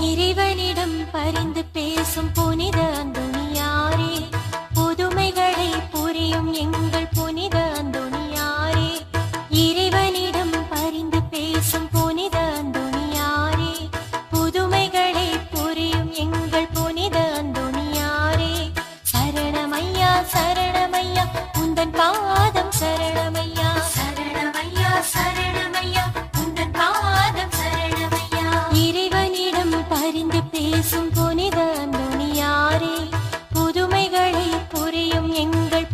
இறைவனிடம் பரிந்து பேசும் புனித அந்தோணியாரே, புதுமைகளை புரியும் எங்கள் புனித அந்தோணியாரே. இறைவனிடம் பரிந்து பேசும் புனித அந்தோணியாரே, புதுமைகளை புரியும் எங்கள் புனித அந்தோணியாரே. சரணமையா சரணமையா உந்தன் பாதம் சரணமையா, சரணமையா சரணமையா உந்தன் பாதம் சரணமையா. இறைவனிடம் பரிந்து பேசும் புனித அந்தோணியாரே, புதுமைகளை புரியும் எங்கள்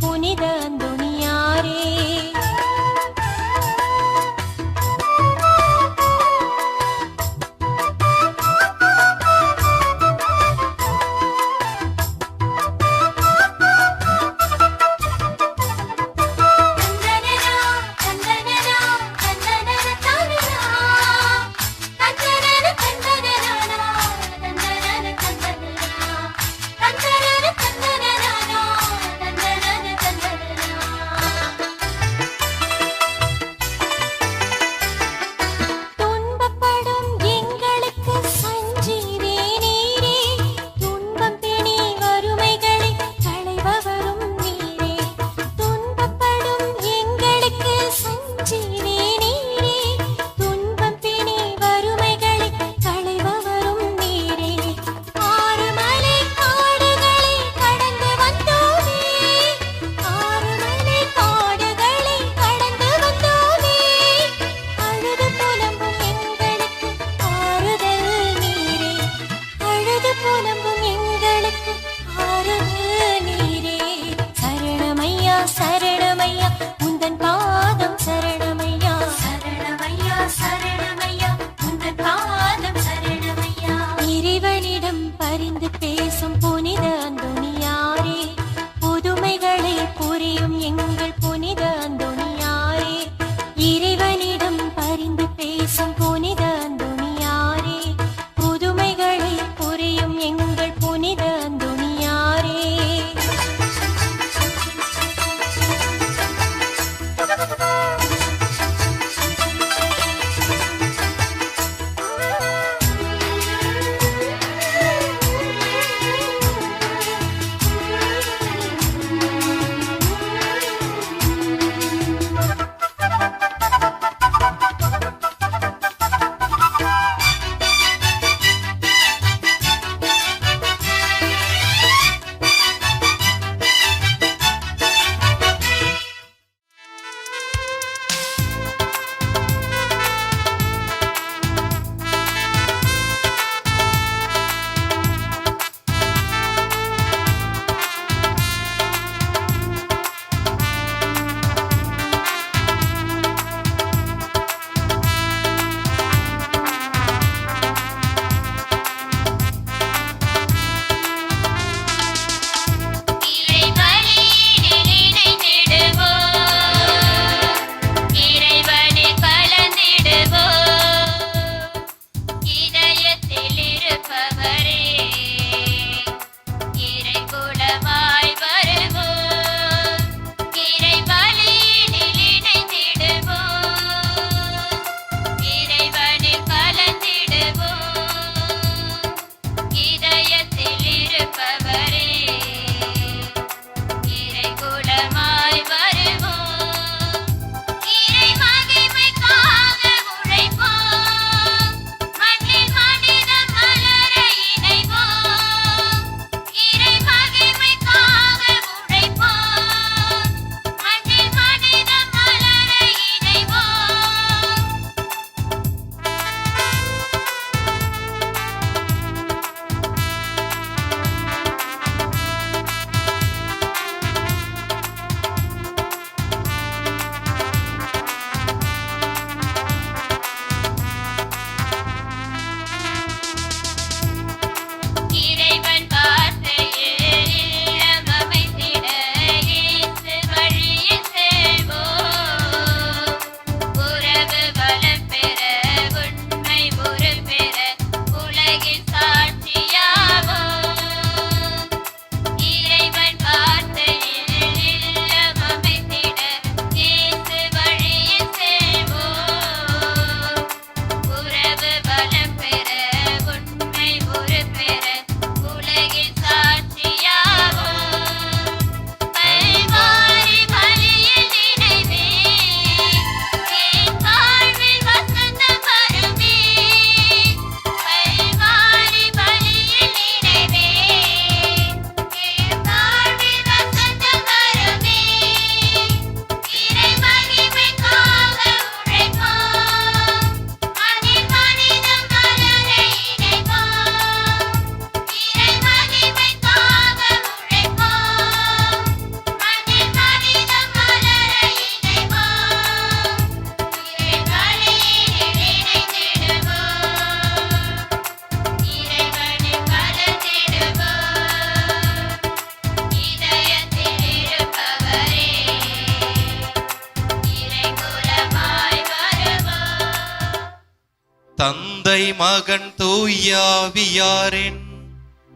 தந்தை மகன் தூயாவியாரின்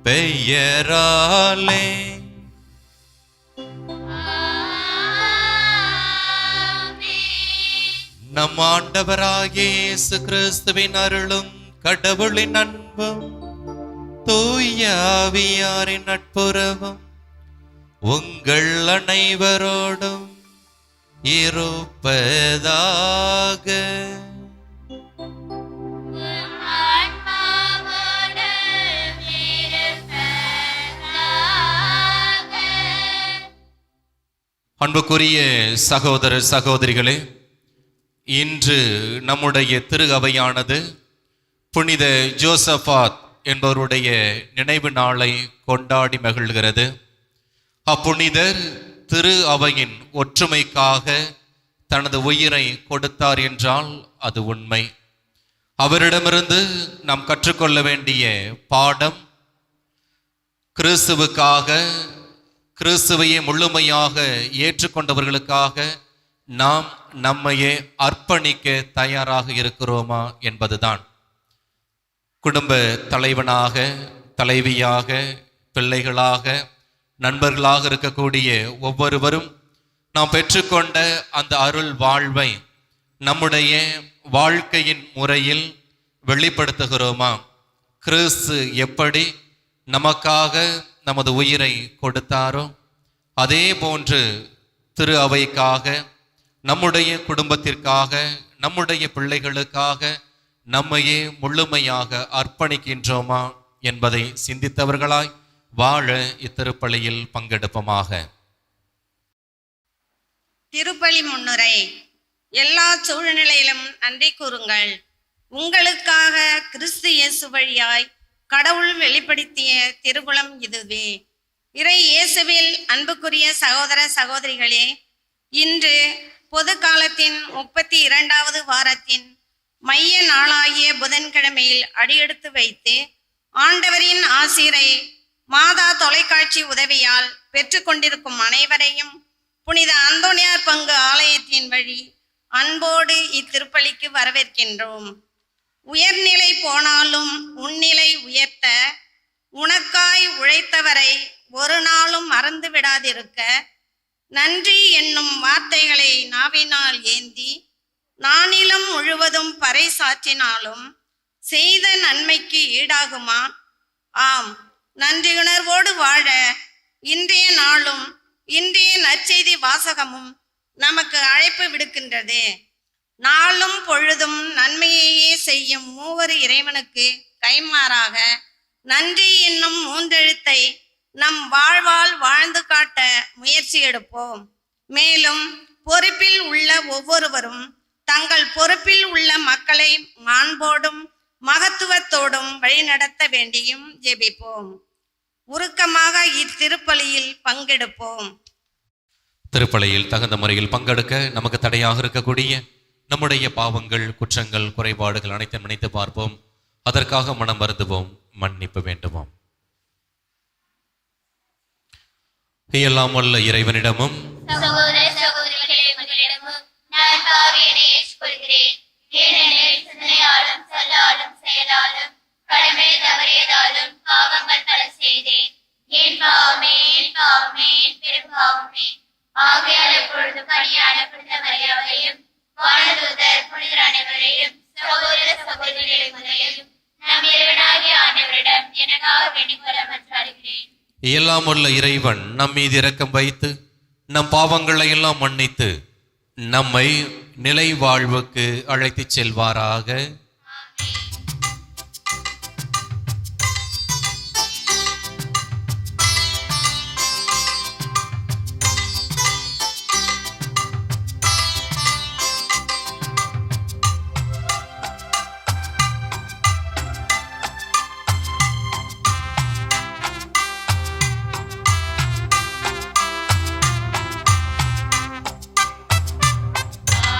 பெயராலே. நம் ஆண்டவராகிய இயேசு கிறிஸ்துவின் அருளும் கடவுளின் அன்பும் தூயாவியாரின் நட்புறவும் உங்கள் அனைவரோடும் இருப்பதாக. அன்புக்குரிய சகோதர சகோதரிகளே, இன்று நம்முடைய திரு அவையானது புனித ஜோசபாத் என்பவருடைய நினைவு நாளை கொண்டாடி மகிழ்கிறது. அப்புனிதர் திரு அவையின் ஒற்றுமைக்காக தனது உயிரை கொடுத்தார் என்றால் அது உண்மை. அவரிடமிருந்து நாம் கற்றுக்கொள்ள வேண்டிய பாடம், கிறிஸ்துவுக்காக, கிறிஸ்துவையே முழுமையாக ஏற்றுக்கொண்டவர்களுக்காக நாம் நம்மையே அர்ப்பணிக்க தயாராக இருக்கிறோமா என்பதுதான். குடும்ப தலைவனாக, தலைவியாக, பிள்ளைகளாக, நண்பர்களாக இருக்கக்கூடிய ஒவ்வொருவரும் நாம் பெற்றுக்கொண்ட அந்த அருள் வாழ்வை நம்முடைய வாழ்க்கையின் முறையில் வெளிப்படுத்துகிறோமா? கிறிஸ்து எப்படி நமக்காக நமது உயிரை கொடுத்தாரோ அதே போன்று திரு அவைக்காக, நம்முடைய குடும்பத்திற்காக, நம்முடைய பிள்ளைகளுக்காக நம்மையே முழுமையாக அர்ப்பணிக்கின்றோமா என்பதை சிந்தித்தவர்களாய் வாழ இத்திருப்பலியில் பங்கெடுப்போமாக. திருப்பலி முன்னுரை. எல்லா சூழ்நிலையிலும் நன்றி கூறுங்கள். உங்களுக்காக கிறிஸ்து இயேசு வழியாய் கடவுள் வெளிப்படுத்திய திருக்குளம் இதுவே. இறை இயேசுவில் அன்புக்குரிய சகோதர சகோதரிகளே, இன்று பொது காலத்தின் 32வது வாரத்தின் மைய நாளாகிய புதன்கிழமையில் அடியெடுத்து வைத்து ஆண்டவரின் ஆசிரை மாதா தொலைக்காட்சி உதவியால் பெற்றுக்கொண்டிருக்கும் அனைவரையும் புனித அந்தோனியார் பங்கு ஆலயத்தின் வழி அன்போடு இத்திருப்பலிக்கு வரவேற்கின்றோம். உயர்நிலை போனாலும் உன்னிலை உயர்த்த உனக்காய் உழைத்தவரை ஒரு நாளும் மறந்து விடாதிருக்க நன்றி என்னும் வார்த்தைகளை நாவினால் ஏந்தி நானிலம் முழுவதும் பறைசாற்றினாலும் செய்த நன்மைக்கு ஈடாகுமா? ஆம், நன்றியுணர்வோடு வாழ இன்றைய நாளும் இன்றைய நற்செய்தி வாசகமும் நமக்கு அழைப்பு விடுக்கின்றது. நாளும் பொழுதும் நன்மையையே செய்யும் மூவர் இறைவனுக்கு கைமாறாக நன்றி என்னும் மூன்றெழுத்தை நம் வாழ்வால் வாழ்ந்து காட்ட முயற்சி எடுப்போம். மேலும் பொறுப்பில் உள்ள ஒவ்வொருவரும் தங்கள் பொறுப்பில் உள்ள மக்களை மாண்போடும் மகத்துவத்தோடும் வழிநடத்த வேண்டியும் ஜெபிப்போம். உருக்கமாக இத்திருப்பலியில் பங்கெடுப்போம். திருப்பலியில் தகுந்த முறையில் பங்கெடுக்க நமக்கு தடையாக இருக்கக்கூடிய நம்முடைய பாவங்கள், குற்றங்கள், குறைபாடுகள் அனைத்தும் நினைத்து பார்ப்போம். அதற்காக மனம் வருந்துவோம், மன்னிப்பு வேண்டுவோம். எல்லாம் வல்ல இறைவனிடமும் சகோதர சகோதரிகளே உங்களிடமும் நான் பாவியனை ஏற்றுக்கொள்கிறேன். ஏனெனில் சிந்தனையாலும் சொல்லாலும் செயலாலும் கடமை தவறியதாலும் பாவங்கள் பல செய்தேன். என் பாவமே, என் பாவமே, என் பெரும்பாவமே. ஆகையால் எப்பொழுது பணியான புனித மரியாதையும் வானதூதர் புனிதர் அனைவரையும் சகோதர சகோதரிகளை முதலையும் நம் இறைவனாகிய ஆண்டவரிடம் எனக்காக வேண்டிக் கொள்ள மன்றாடுகிறேன். எல்லாம் உள்ள இறைவன் நம் மீது இரக்கம் வைத்து நம் பாவங்களை எல்லாம் மன்னித்து நம்மை நிலை வாழ்வுக்கு அழைத்துச் செல்வாராக.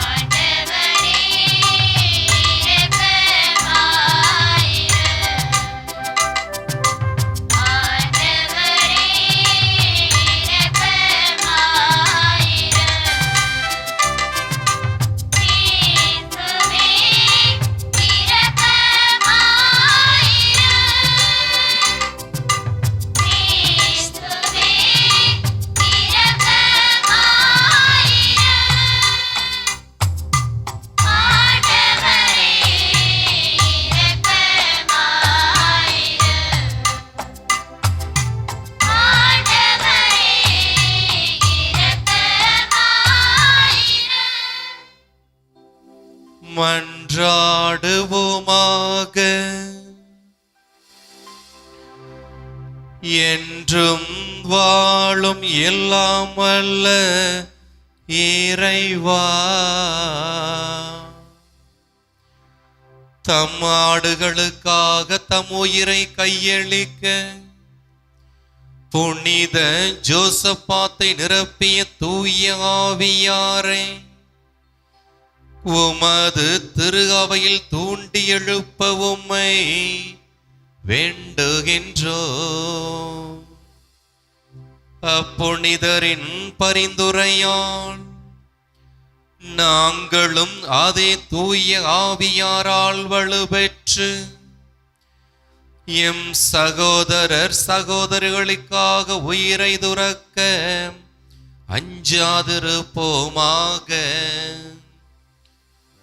ஆண்டவரே என்றும் வாழும் எல்லாம் வல்ல இறைவா, தம் ஆடுகளுக்காக தம் உயிரை கையளிக்க புனித ஜோசப்பாத்தை நிரப்பிய தூய ஆவியாரை உமது திரு அவையில் தூண்டி எழுப்ப உம்மை வேண்டுகின்றோ. அப்புனிதரின் பரிந்துரையால் நாங்களும் அதே தூய ஆவியாரால் வலுப்பெற்று எம் சகோதரர் சகோதரிகளுக்காக உயிரை துறக்க அஞ்சாதிருப்போமாக.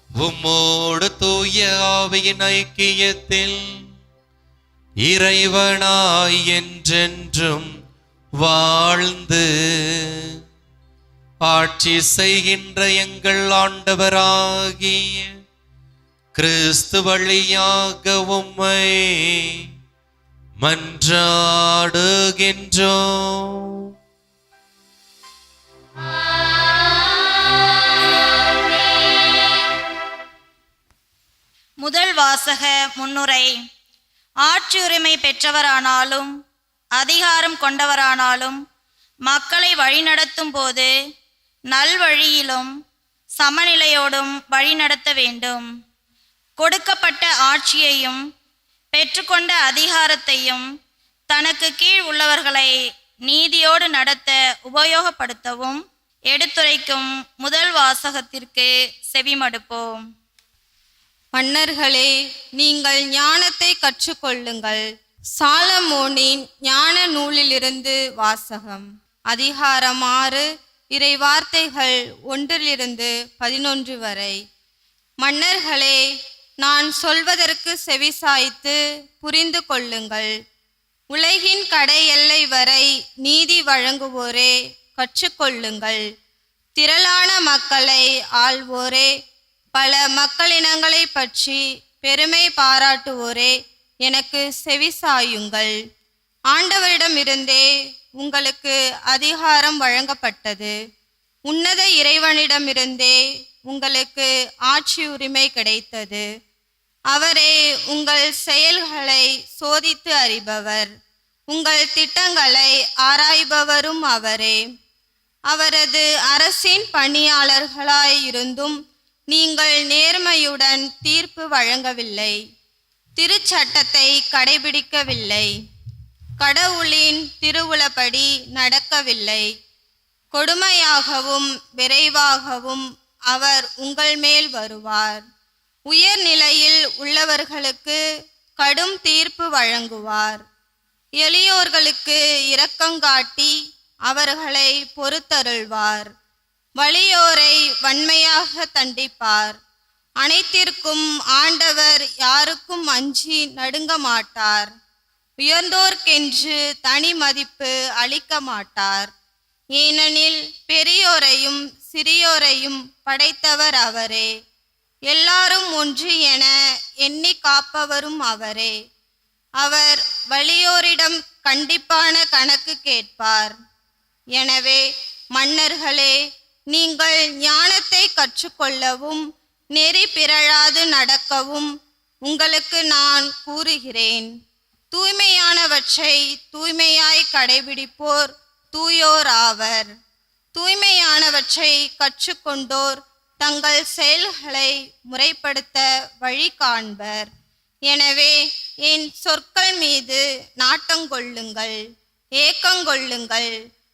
உம்மோடு தூய ஆவியின் ஐக்கியத்தில் இறைவனாய் என்றென்றும் வாழ்ந்து ஆட்சி செய்கின்ற எங்கள் ஆண்டவராகிய கிறிஸ்து வழியாக உம்மை மன்றாடுகின்றோம். முதல் வாசக முன்னுரை. ஆட்சியுரிமை பெற்றவரானாலும் அதிகாரம் கொண்டவரானாலும் மக்களை வழிநடத்தும் போது நல்வழியிலும் சமநிலையோடும் வழிநடத்த வேண்டும். கொடுக்கப்பட்ட ஆட்சியையும் பெற்றுக்கொண்ட அதிகாரத்தையும் தனக்கு கீழ் உள்ளவர்களை நீதியோடு நடத்த உபயோகப்படுத்தவும் எடுத்துரைக்கும் முதல் வாசகத்திற்கு செவிமடுப்போம். மன்னர்களே, நீங்கள் ஞானத்தை கற்றுக்கொள்ளுங்கள். சாலமோனின் ஞான நூலிலிருந்து வாசகம். அதிகாரம் 6, இறை வார்த்தைகள் 1-11 வரை. மன்னர்களே, நான் சொல்வதற்கு செவிசாய்த்து புரிந்து கொள்ளுங்கள். உலகின் கடை எல்லை வரை நீதி வழங்குவோரே கற்றுக்கொள்ளுங்கள். திரளான மக்களை ஆள்வோரே, பல மக்களினங்களை பற்றி பெருமை பாராட்டுவோரே, எனக்கு செவிசாயுங்கள். ஆண்டவரிடமிருந்தே உங்களுக்கு அதிகாரம் வழங்கப்பட்டது. உன்னத இறைவனிடமிருந்தே உங்களுக்கு ஆட்சி உரிமை கிடைத்தது. அவரே உங்கள் செயல்களை சோதித்து அறிபவர், உங்கள் திட்டங்களை ஆராய்பவரும் அவரே. அவரது அரசின் பணியாளர்களாயிருந்தும் நீங்கள் நேர்மையுடன் தீர்ப்பு வழங்கவில்லை, திருச்சட்டத்தை கடைபிடிக்கவில்லை, கடவுளின் திருவுளப்படி நடக்கவில்லை. கொடுமையாகவும் விரைவாகவும் அவர் உங்கள் மேல் வருவார். உயர்நிலையில் உள்ளவர்களுக்கு கடும் தீர்ப்பு வழங்குவார். எளியோர்களுக்கு இரக்கங்காட்டி அவர்களை பொறுத்தருள்வார். வலியோரை வன்மையாக தண்டிப்பார். அனைத்திற்கும் ஆண்டவர் யாருக்கும் அஞ்சி நடுங்க மாட்டார். உயர்ந்தோர்க்கென்று தனி மதிப்பு அளிக்க மாட்டார். ஏனெனில் பெரியோரையும் சிறியோரையும் படைத்தவர் அவரே. எல்லாரும் ஒன்று என எண்ணி காப்பவரும் அவரே. அவர் வலியோரிடம் கண்டிப்பான கணக்கு கேட்பார். எனவே மன்னர்களே, நீங்கள் ஞானத்தை கற்றுக்கொள்ளவும் நெறி பிறழாது நடக்கவும் உங்களுக்கு நான் கூறுகிறேன். தூய்மையானவற்றை தூய்மையாய் கடைபிடிப்போர் தூயோர் ஆவர். தூய்மையானவற்றை கற்றுக்கொண்டோர் தங்கள் செயல்களை முறைப்படுத்த வழி காண்பர். எனவே என் சொற்கள் மீது நாட்டங்கொள்ளுங்கள், ஏக்கங்கொள்ளுங்கள்.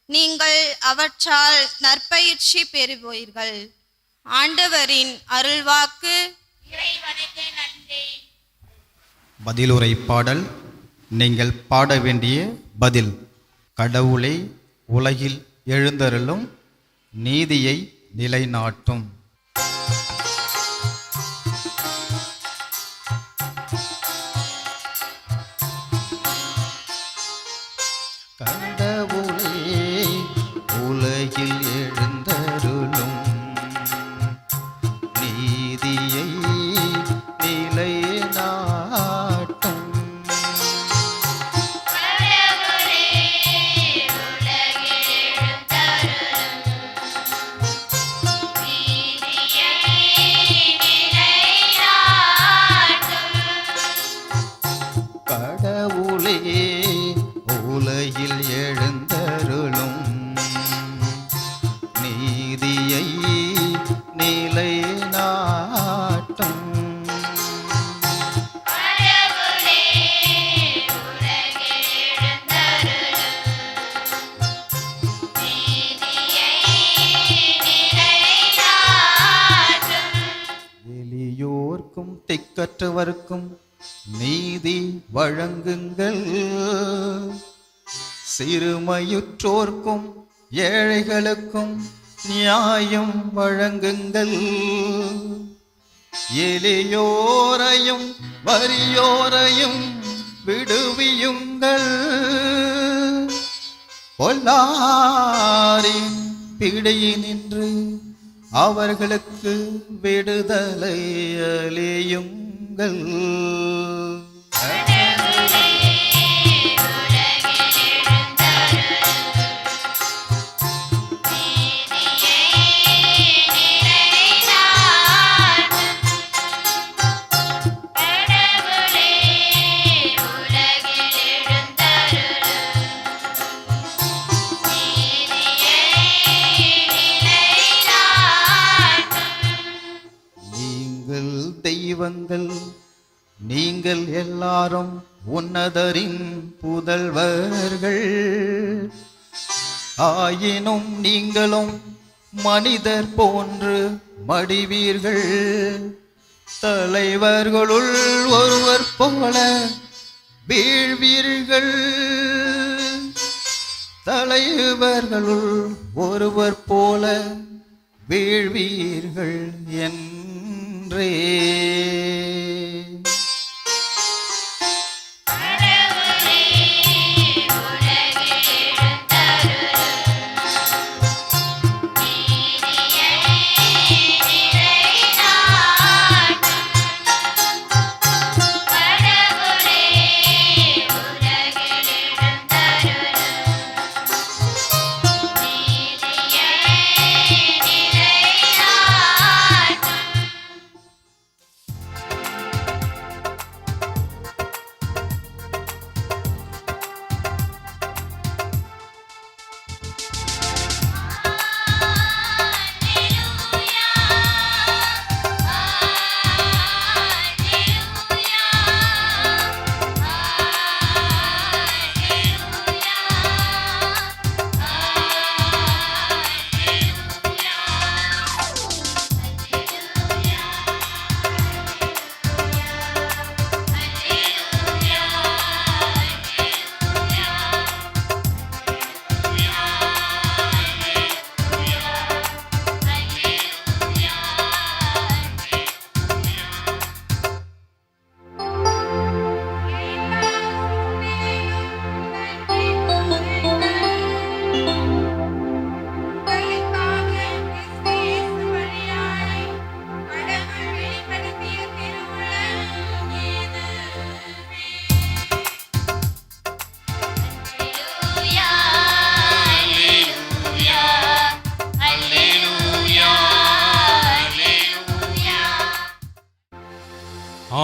நீங்கள் அவற்றால் நற்பயிற்சி பெறுவீர்கள். ஆண்டவரின் அருள்வாக்கு. இறைவனுக்கு நன்றி. பதிலுரை பாடல். நீங்கள் பாட வேண்டிய பதில். கடவுளே, உலகில் எழுந்தருளும், நீதியை நிலைநாட்டும். கடவுளே, உலகில் எழுந்தருளும், நீதியை நிலைநாட்டும். கடவுளே உலகில் எழுந்தருளும் நீதியை நிலைநாட்டும் எளியோர்க்கும் திக்கற்றவர்க்கும் நீதி வழங்குங்கள் சிறுமையுற்றோர்க்கும் ஏழைகளுக்கும் நியாயம் வழங்குங்கள் எளியோரையும் வறியோரையும் விடுவியுங்கள் பொல்லாரின் பிடியினின்று அவர்களுக்கு விடுதலை அளியுங்கள் நீங்கள் தெய்வங்கள் நீங்கள் எல்லாரும் உன்னதரின் புதல்வர்கள் ஆயினும் நீங்களும் மனிதர் போன்று மடிவீர்கள் தலைவர்களுள் ஒருவர் போல வீழ்வீர்கள் தலைவர்களுள் ஒருவர் போல வீழ்வீர்கள் என்றே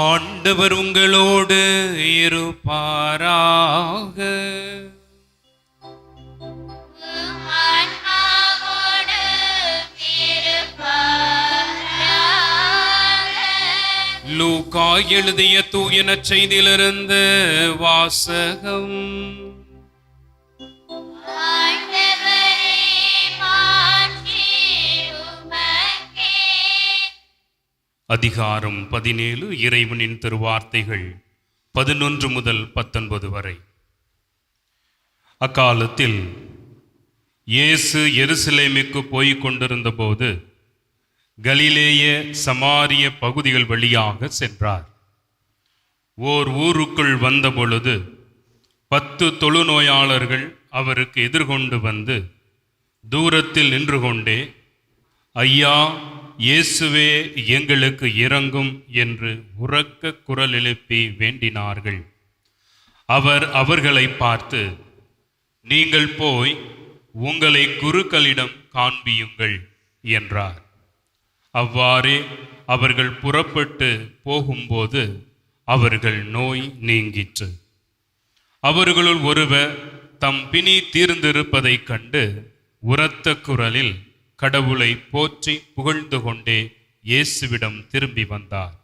ஆண்டவர் உங்களோடு இருப்பாராக. லூக்கா எழுதிய தூய நற்செய்தியிலிருந்து வாசகம். அதிகாரம் 17 இறைவனின் திருவார்த்தைகள் 11 முதல் 19 வரை. அக்காலத்தில் இயேசு எருசலேமுக்கு போய்க் கொண்டிருந்த போது கலிலேய சமாரிய பகுதிகள் வழியாக சென்றார். ஓர் ஊருக்குள் வந்த பொழுது 10 தொழுநோயாளர்கள் அவருக்கு எதிர்கொண்டு வந்து தூரத்தில் நின்று கொண்டே, ஐயா, இயேசுவே, எங்களுக்கு இரங்கும் என்று உரக்க குரல் எழுப்பி வேண்டினார்கள். அவர் அவர்களை பார்த்து, நீங்கள் போய் உங்களை குருக்களிடம் காண்பியுங்கள் என்றார். அவ்வாறே அவர்கள் புறப்பட்டு போகும்போது அவர்கள் நோய் நீங்கிற்று. அவர்களுள் ஒருவர் தம் பிணி தீர்ந்திருப்பதைக் கண்டு உரத்த குரலில் கடவுளை போற்றி புகழ்ந்து கொண்டே இயேசுவிடம் திரும்பி வந்தார்.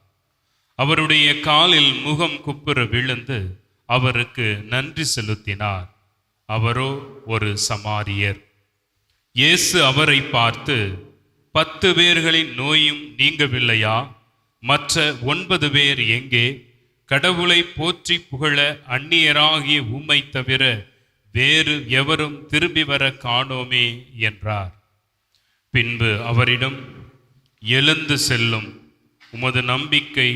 அவருடைய காலில் முகம் குப்புற விழுந்து அவருக்கு நன்றி செலுத்தினார். அவரோ ஒரு சமாரியர். இயேசு அவரை பார்த்து, 10 பேர்களின் நோயும் நீங்கவில்லையா? மற்ற 9 பேர் எங்கே? கடவுளை போற்றி புகழ அந்நியராகிய உம்மை தவிர வேறு எவரும் திரும்பி வர காணோமே என்றார். பின்பு அவரிடம், எழுந்து செல்லும், உமது நம்பிக்கை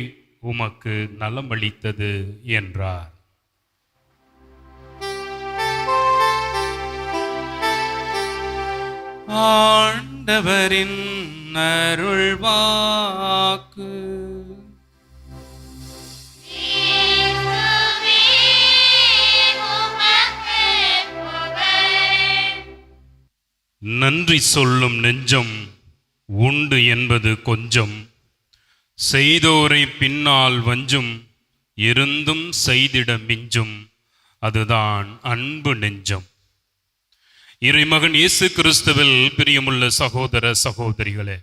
உமக்கு நலமளித்தது என்றார். ஆண்டவரின் அருள்வாக்கு. நன்றி சொல்லும் நெஞ்சம் உண்டு என்பது கொஞ்சம், செய்தோரை பின்னால் வஞ்சும், இருந்தும் செய்திட மிஞ்சும், அதுதான் அன்பு நெஞ்சம். இறைமகன் இயேசு கிறிஸ்துவில் பிரியமுள்ள சகோதர சகோதரிகளே,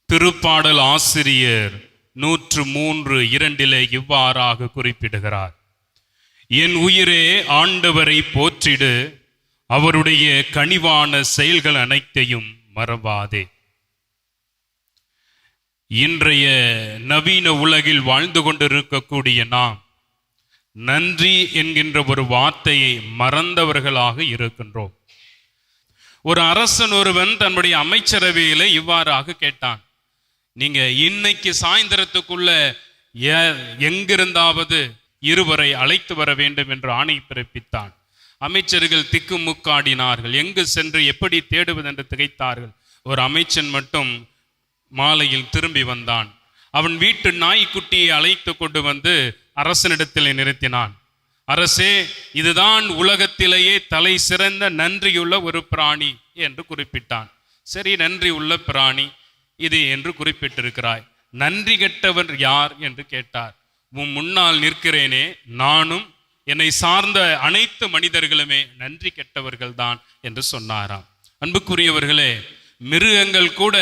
திருப்பாடல் ஆசிரியர் 103:2 இவ்வாறாக குறிப்பிடுகிறார்: என் உயிரே ஆண்டவரை போற்றிடு, அவருடைய கனிவான செயல்கள் அனைத்தையும் மறவாதே. இன்றைய நவீன உலகில் வாழ்ந்து கொண்டிருக்கக்கூடிய நாம் நன்றி என்கின்ற ஒரு வார்த்தையை மறந்தவர்களாக இருக்கின்றோம். ஒரு அரசன் ஒருவன் தன்னுடைய அமைச்சரவையில இவ்வாறாக கேட்டான்: நீங்க இன்னைக்கு சாயந்தரத்துக்குள்ள எங்கிருந்தாவது இருவரை அழைத்து வர வேண்டும் என்று ஆணை பிறப்பித்தான். அமைச்சர்கள் திக்குமுக்காடினார்கள். எங்கு சென்று எப்படி தேடுவது என்று திகைத்தார்கள். ஒரு அமைச்சன் மட்டும் மாலையில் திரும்பி வந்தான். அவன் வீட்டு நாய்க்குட்டியை அழைத்து கொண்டு வந்து அரசனிடத்தில் நிறுத்தினான். அரசே, இதுதான் உலகத்திலேயே தலை சிறந்த நன்றியுள்ள ஒரு பிராணி என்று குறிப்பிட்டான். சரி, நன்றி உள்ள பிராணி இது என்று குறிப்பிட்டிருக்கிறாய், நன்றி கெட்டவர் யார் என்று கேட்டார். உன் முன்னால் நிற்கிறேனே, நானும் என்னை சார்ந்த அனைத்து மனிதர்களுமே நன்றி கெட்டவர்கள் தான் என்று சொன்னாராம். அன்புக்குரியவர்களே, மிருகங்கள் கூட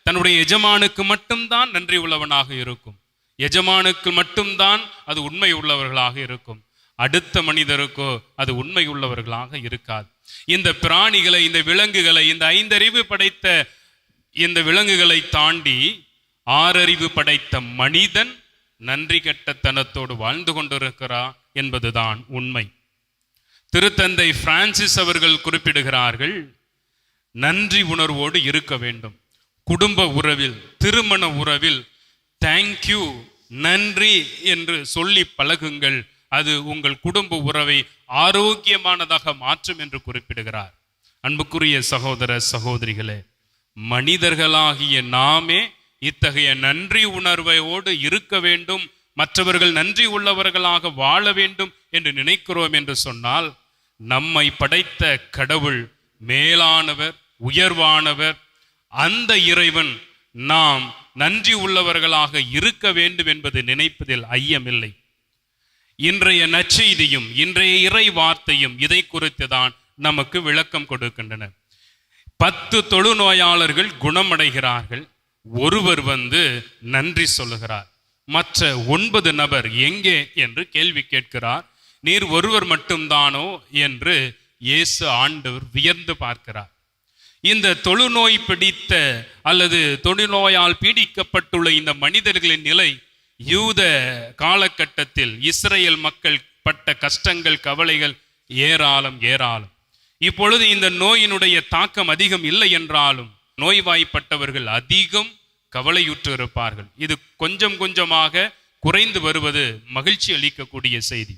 தன்னுடைய எஜமானுக்கு மட்டும்தான் நன்றி உள்ளவனாக இருக்கும். எஜமானுக்கு மட்டும்தான் அது உண்மை உள்ளவர்களாக இருக்கும். அடுத்த மனிதருக்கோ அது உண்மை உள்ளவர்களாக இருக்காது. இந்த பிராணிகளை, இந்த விலங்குகளை, இந்த 5 அறிவு படைத்த இந்த விலங்குகளை தாண்டி 6 அறிவு படைத்த மனிதன் நன்றி கெட்டத்தனத்தோடு வாழ்ந்து கொண்டிருக்கிறார் என்பதுதான் உண்மை. திருத்தந்தை பிரான்சிஸ் அவர்கள் குறிப்பிடுகிறார்கள், நன்றி உணர்வோடு இருக்க வேண்டும். குடும்ப உறவில், திருமண உறவில் தேங்க்யூ, நன்றி என்று சொல்லி பழகுங்கள். அது உங்கள் குடும்ப உறவை ஆரோக்கியமானதாக மாற்றும் என்று குறிப்பிடுகிறார். அன்புக்குரிய சகோதர சகோதரிகளே, மனிதர்களாகிய நாமே இத்தகைய நன்றி உணர்வோடு இருக்க வேண்டும், மற்றவர்கள் நன்றி உள்ளவர்களாக வாழ வேண்டும் என்று நினைக்கிறோம் என்று சொன்னால், நம்மை படைத்த கடவுள் மேலானவர், உயர்வானவர். அந்த இறைவன் நாம் நன்றி உள்ளவர்களாக இருக்க வேண்டும் என்பது நினைப்பதில் ஐயமில்லை. இன்றைய நற்செய்தியும் இன்றைய இறை வார்த்தையும் இதை குறித்து தான் நமக்கு விளக்கம் கொடுக்கின்றன. 10 தொழுநோயாளர்கள் குணமடைகிறார்கள். ஒருவர் வந்து நன்றி சொல்லுகிறார். மற்ற 9 நபர் எங்கே என்று கேள்வி கேட்கிறார். நீர் ஒருவர் மட்டும்தானோ என்று இயேசு ஆண்டவர் வியந்து பார்க்கிறார். இந்த தொழுநோய் பிடித்த அல்லது தொழுநோயால் பீடிக்கப்பட்டுள்ள இந்த மனிதர்களின் நிலை யூத காலகட்டத்தில் இஸ்ரேல் மக்கள் பட்ட கஷ்டங்கள், கவலைகள் ஏராளம். இப்பொழுது இந்த நோயினுடைய தாக்கம் அதிகம் இல்லை என்றாலும் நோய்வாய்ப்பட்டவர்கள் அதிகம் கவலையுற்று இருப்பார்கள். இது கொஞ்சம் கொஞ்சமாக குறைந்து வருவது மகிழ்ச்சி அளிக்கக்கூடிய செய்தி.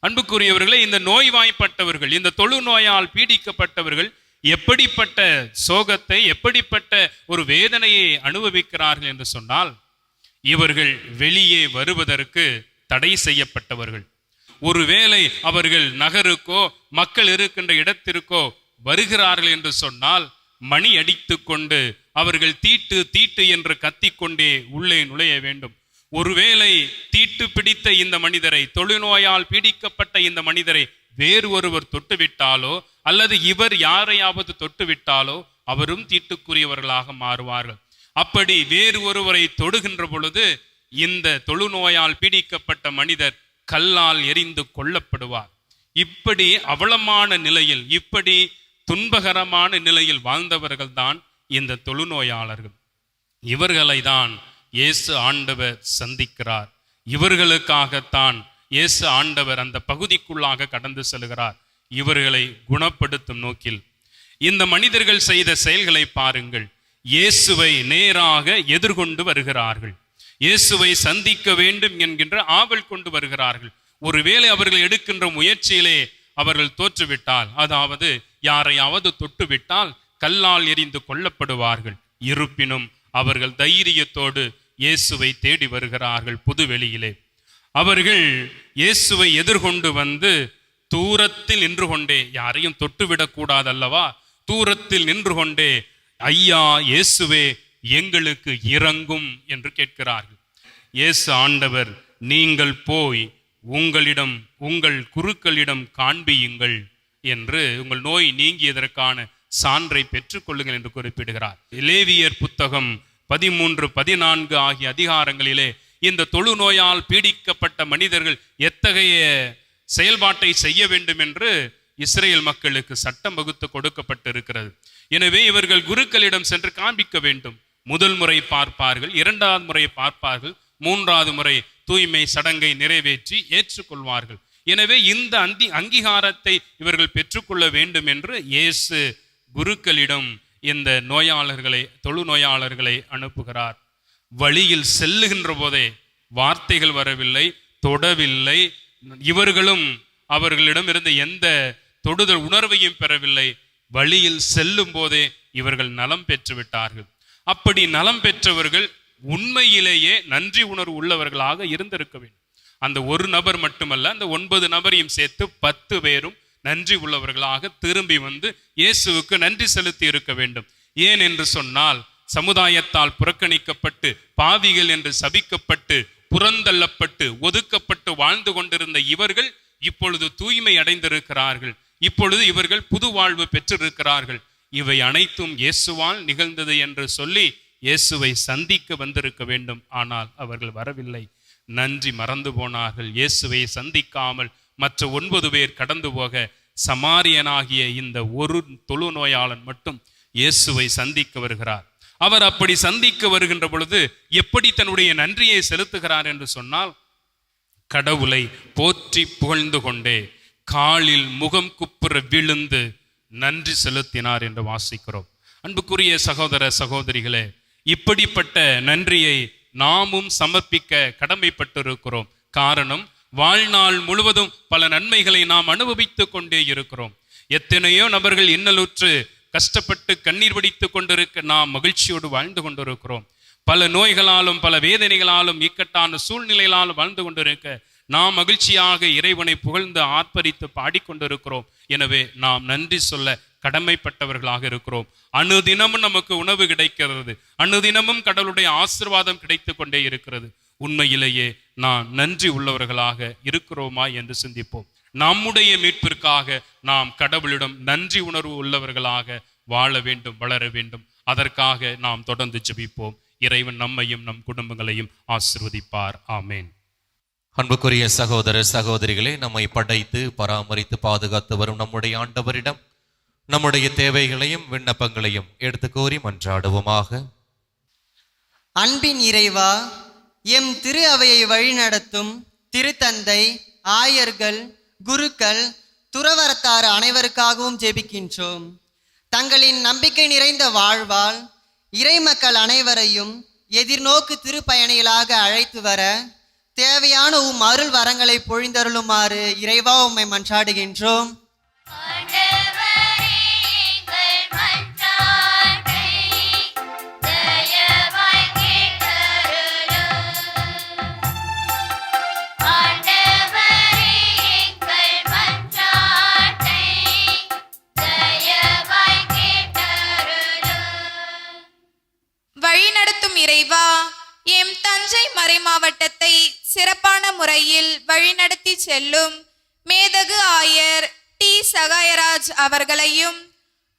அன்புக்குரியவர்களே, இந்த நோய்வாய்ப்பட்டவர்கள், இந்த தொழுநோயால் பீடிக்கப்பட்டவர்கள் எப்படிப்பட்ட சோகத்தை, எப்படிப்பட்ட ஒரு வேதனையை அனுபவிக்கிறார்கள் என்று சொன்னால், இவர்கள் வெளியே வருவதற்கு தடை செய்யப்பட்டவர்கள். ஒருவேளை அவர்கள் நகருக்கோ மக்கள் இருக்கின்ற இடத்திற்கோ வருகிறார்கள் என்று சொன்னால், மணி அடித்து கொண்டு அவர்கள் தீட்டு தீட்டு என்று கத்திக்கொண்டே உள்ளே நுழைய வேண்டும். ஒருவேளை தீட்டு பிடித்த இந்த மனிதரை, தொழுநோயால் பீடிக்கப்பட்ட இந்த மனிதரை வேறு ஒருவர் தொட்டுவிட்டாலோ அல்லது இவர் யாரையாவது தொட்டுவிட்டாலோ அவரும் தீட்டுக்குரியவர்களாக மாறுவார்கள். அப்படி வேறு ஒருவரை தொடுகின்ற பொழுது இந்த தொழுநோயால் பீடிக்கப்பட்ட மனிதர் கல்லால் எறிந்து கொல்லப்படுவார். இப்படி அவலமான நிலையில், இப்படி துன்பகரமான நிலையில் வாழ்ந்தவர்கள் தான் இந்த தொழுநோயாளர்கள். இவர்களை தான் இயேசு ஆண்டவர் சந்திக்கிறார். இவர்களுக்காகத்தான் இயேசு ஆண்டவர் அந்த பகுதிக்குள்ளாக கடந்து செல்கிறார், இவர்களை குணப்படுத்தும் நோக்கில். இந்த மனிதர்கள் செய்த செயல்களை பாருங்கள். இயேசுவை நேராக எதிர்கொண்டு வருகிறார்கள். இயேசுவை சந்திக்க வேண்டும் என்கின்ற ஆவல் கொண்டு வருகிறார்கள். ஒருவேளை அவர்கள் எடுக்கின்ற முயற்சியிலே அவர்கள் தோற்றுவிட்டால், அதாவது யாரையாவது தொட்டுவிட்டால் கல்லால் எறிந்து கொல்லப்படுவார்கள். இருப்பினும் அவர்கள் தைரியத்தோடு இயேசுவை தேடி வருகிறார்கள். புதுவெளியிலே அவர்கள் இயேசுவை எதிர்கொண்டு வந்து தூரத்தில் நின்று கொண்டே, யாரையும் தொட்டுவிடக் கூடாதல்லவா, தூரத்தில் நின்று கொண்டே ஐயா இயேசுவே எங்களுக்கு இறங்கும் என்று கேட்கிறார்கள். இயேசு ஆண்டவர், நீங்கள் போய் உங்கள் குருக்களிடம் காண்பியுங்கள் என்று, உங்கள் நோய் நீங்கியதற்கான சான்றை பெற்றுக்கொள்ளுங்கள் என்று குறிப்பிடுகிறார். லேவியர் புத்தகம் 13, 14 ஆகிய அதிகாரங்களிலே இந்த தொழுநோயால் பீடிக்கப்பட்ட மனிதர்கள் எத்தகைய செயல்பாட்டை செய்ய வேண்டும் என்று இஸ்ரேல் மக்களுக்கு சட்டம் வகுத்து கொடுக்கப்பட்டிருக்கிறது. எனவே இவர்கள் குருக்களிடம் சென்று காண்பிக்க வேண்டும். முதல் முறை பார்ப்பார்கள், இரண்டாவது முறை பார்ப்பார்கள், மூன்றாவது முறை தூய்மை சடங்கை நிறைவேற்றி ஏற்றுக்கொள்வார்கள். எனவே இந்த அங்கீகாரத்தை இவர்கள் பெற்றுக்கொள்ள வேண்டும் என்று இயேசு குருக்களிடம் இந்த தொழுநோயாளர்களை அனுப்புகிறார். வழியில் செல்லுகின்ற போதே வார்த்தைகள் வரவில்லை, தொடவில்லை, இவர்களும் அவர்களிடம் இருந்த எந்த தொடுதல் உணர்வையும் பெறவில்லை. வழியில் செல்லும் போதே இவர்கள் நலம் பெற்று விட்டார்கள். அப்படி நலம் பெற்றவர்கள் உண்மையிலேயே நன்றி உணர்வு உள்ளவர்களாக இருந்திருக்க வேண்டும். அந்த ஒரு நபர் மட்டுமல்ல, அந்த 9 நபரையும் சேர்த்து 10 பேரும் நன்றி உள்ளவர்களாக திரும்பி வந்து இயேசுவுக்கு நன்றி செலுத்தி இருக்க வேண்டும். ஏன் என்று சொன்னால், சமுதாயத்தால் புறக்கணிக்கப்பட்டு, பாவிகள் என்று சபிக்கப்பட்டு, புறந்தள்ளப்பட்டு, ஒதுக்கப்பட்டு வாழ்ந்து கொண்டிருந்த இவர்கள் இப்பொழுது தூய்மை அடைந்திருக்கிறார்கள். இப்பொழுது இவர்கள் புது வாழ்வு பெற்றிருக்கிறார்கள். இவை அனைத்தும் இயேசுவால் நிகழ்ந்தது என்று சொல்லி இயேசுவை சந்திக்க வந்திருக்க வேண்டும். ஆனால் அவர்கள் வரவில்லை, நன்றி மறந்து போனார்கள். இயேசுவை சந்திக்காமல் மற்ற 9 பேர் கடந்து போக, சமாரியனாகிய இந்த ஒரு தொழுநோயாளன் மட்டும் இயேசுவை சந்திக்க வருகிறார். அவர் அப்படி சந்திக்க வருகின்ற பொழுது எப்படி தன்னுடைய நன்றியை செலுத்துகிறார் என்று சொன்னால், கடவுளை போற்றி புகழ்ந்து கொண்டே காலில் முகம் குப்புற விழுந்து நன்றி செலுத்தினார் என்று வாசிக்கிறோம். அன்புக்குரிய சகோதர சகோதரிகளே, இப்படிப்பட்ட நன்றியை நாமும் சமர்ப்பிக்க கடமைப்பட்டிருக்கிறோம். காரணம், வாழ்நாள் முழுவதும் பல நன்மைகளை நாம் அனுபவித்துக் கொண்டே இருக்கிறோம். எத்தனையோ நபர்கள் இன்னலுற்று கஷ்டப்பட்டு கண்ணீர் வடித்துக் கொண்டிருக்க நாம் மகிழ்ச்சியோடு வாழ்ந்து கொண்டிருக்கிறோம். பல நோய்களாலும் பல வேதனைகளாலும் இக்கட்டான சூழ்நிலைகளாலும் வாழ்ந்து கொண்டிருக்க நாம் மகிழ்ச்சியாக இறைவனை புகழ்ந்து ஆர்ப்பரித்து பாடிக்கொண்டிருக்கிறோம். எனவே நாம் நன்றி சொல்ல கடமைப்பட்டவர்களாக இருக்கிறோம். அனுதினமும் நமக்கு உணவு கிடைக்கிறது, அனுதினமும் கடவுளுடைய ஆசீர்வாதம் கிடைத்து கொண்டே இருக்கிறது. உண்மையிலேயே நாம் நன்றி உள்ளவர்களாக இருக்கிறோமா என்று சிந்திப்போம். நம்முடைய மீட்பிற்காக நாம் கடவுளிடம் நன்றி உணர்வு உள்ளவர்களாக வாழ வேண்டும், வளர வேண்டும். அதற்காக நாம் தொடர்ந்து ஜெபிப்போம். இறைவன் நம்மையும் நம் குடும்பங்களையும் ஆசீர்வதிப்பார். ஆமேன். அன்புக்குரிய சகோதர சகோதரிகளே, நம்மை படைத்து பராமரித்து பாதுகாத்து வரும் நம்முடைய ஆண்டவரிடம் நம்முடைய தேவைகளையும் விண்ணப்பங்களையும் எடுத்து கோரி மன்றாடுவோமாக. அன்பின் இறைவா, எம் திரு அவையை வழிநடத்தும் திருத்தந்தை, ஆயர்கள், குருக்கள், துறவரத்தார் அனைவருக்காகவும் ஜெபிக்கின்றோம். தங்களின் நம்பிக்கை நிறைந்த வாழ்வால் இறைமக்கள் அனைவரையும் எதிர்நோக்கு திருப்பயணிகளாக அழைத்து வர தேவையான உம் அருள் வரங்களை பொழிந்தருளுமாறு இறைவா உம்மை மன்றாடுகின்றோம். வழிநடத்தும் இறைவா, எம் தஞ்சை மறைமாவட்ட மாவட்டத்தை சிறப்பான முறையில் வழிநடத்தி செல்லும் மேதகு ஆயர் டி சகாயராஜ் அவர்களையும்